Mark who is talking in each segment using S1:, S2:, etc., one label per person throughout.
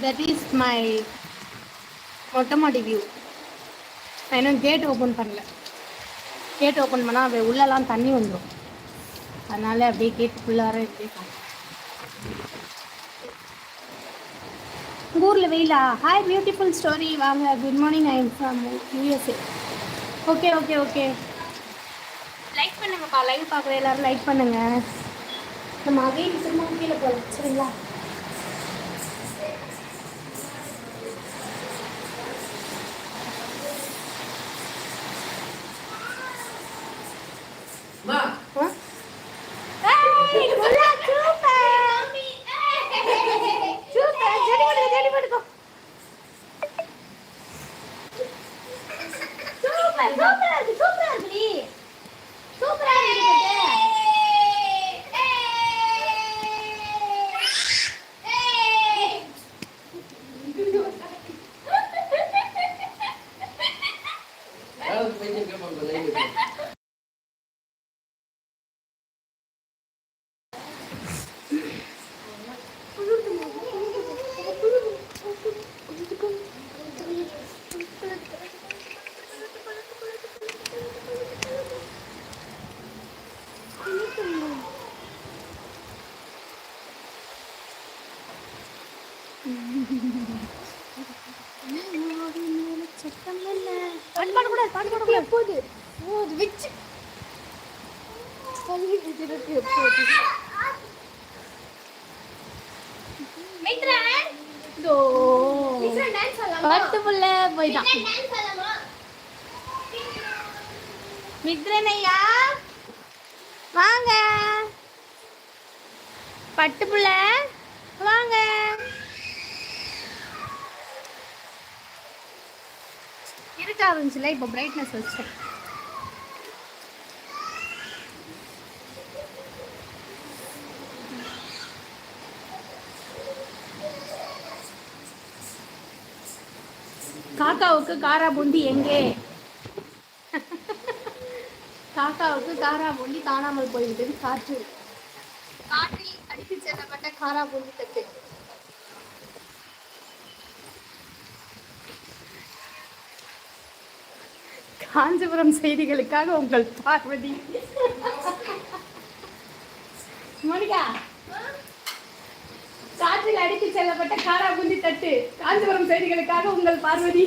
S1: That is my மொட்டை மாடி view. நான் இன்னும் கேட் ஓப்பன் பண்ணல. கேட் ஓப்பன் பண்ணால் அப்படியே உள்ளெல்லாம் தண்ணி வந்துடும். அதனால் அப்படியே கேட்டுக்குள்ளார இப்படியே உங்கள் ஊரில் வெயிலா? ஹாய் பியூட்டிஃபுல் ஸ்டோரி, வாங்க. Good morning, I am from USA. Okay okay okay, like பண்ணுங்கப்பா. லைவ் பார்க்குற எல்லோரும் லைக் பண்ணுங்கள். நம்ம அகைன் திரும்ப கீழே போகலாம், சரிங்களா? மித்ரனையா வாங்க, பட்டு புள்ள வாங்க. இருக்க ஆரம்பிச்சுல, இப்போ பிரைட்னஸ் வச்சேன். காக்காவுக்கு காரா பூந்தி எங்கே? காக்காவுக்கு காரா பூந்தி காணாமல் போய்விட்டது. காற்றில் அடித்து செல்லப்பட்ட காரா பூந்தி தட்டு. காஞ்சிபுரம் செய்திகளுக்காக உங்கள் பார்வதி. மோனிகா, காற்றில் அடித்து செல்லப்பட்ட காரா பூந்தி தட்டு. காஞ்சிபுரம் செய்திகளுக்காக உங்கள் பார்வதி.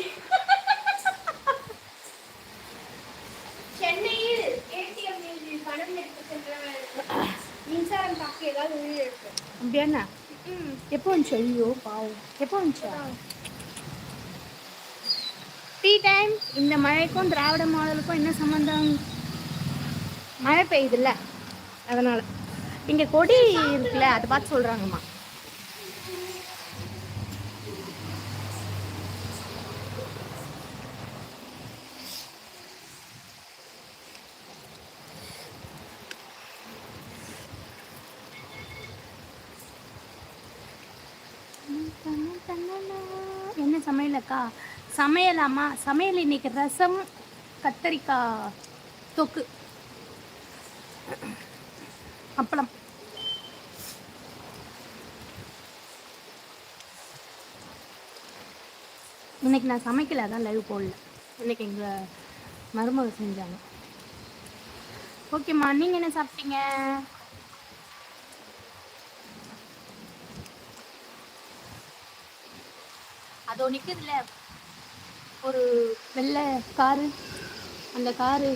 S1: சென்னையில் ஏடிஎம் பணம் எடுத்து சென்றவர் மின்சாரம் தாக்கி ஏதாவது உயிரிழப்பு. அப்படியாண்ணா? எப்போ வந்துச்சு? ஐயோ பாவம், எப்போ வந்துச்சா? Tea time. இந்த மழைக்கும் திராவிட மாடலுக்கும் என்ன சம்மந்தம்? மழை பெய்யுதுல்ல, அதனால. இங்கே கொடி இருக்குல்ல, அதை பார்த்து சொல்கிறாங்கம்மா. என்ன சமையலக்கா? சமையலாமா? சமையல் இன்னைக்கு ரசம், கத்தரிக்காய் தொக்கு, அப்பளம். இன்னைக்கு நான் சமைக்கல, அதான் லைவ் போடல. இன்னைக்கு எங்கள் மருமக செஞ்சாங்க. ஓகேம்மா, நீங்கள் என்ன சாப்பிட்டீங்க? அதோ நிற்குதுல ஒரு வெள்ளை காரு, அந்த காரு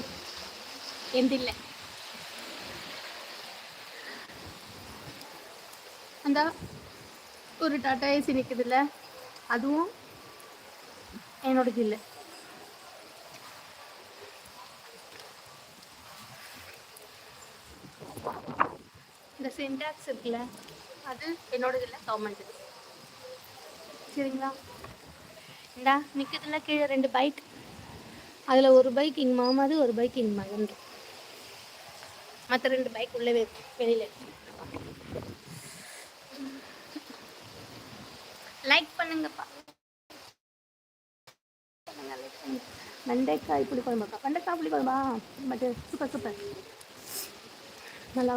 S1: எந்த இல்லை. அந்த ஒரு டாட்டா ஏசி நிற்குதுல்ல, அதுவும் என்னோடது இல்லை. இந்த சின்டாக்ஸ் இருக்குல்ல, அது என்னோடது இல்லை, கவர்மெண்ட். சரிங்களா? இந்தா நிற்கிறதுல கீழே 2 பைக். அதில் ஒரு பைக் எங்கள் மாமாது, ஒரு பைக் எங்கள் மகன். மற்ற 2 பைக் உள்ளே வெளியில். லைக் பண்ணுங்கப்பா. வெண்டைக்காய் புளி குழம்புக்கா? வெண்டைக்காய் புளி குழம்பா? பட் சூப்பர் சூப்பர், நல்லா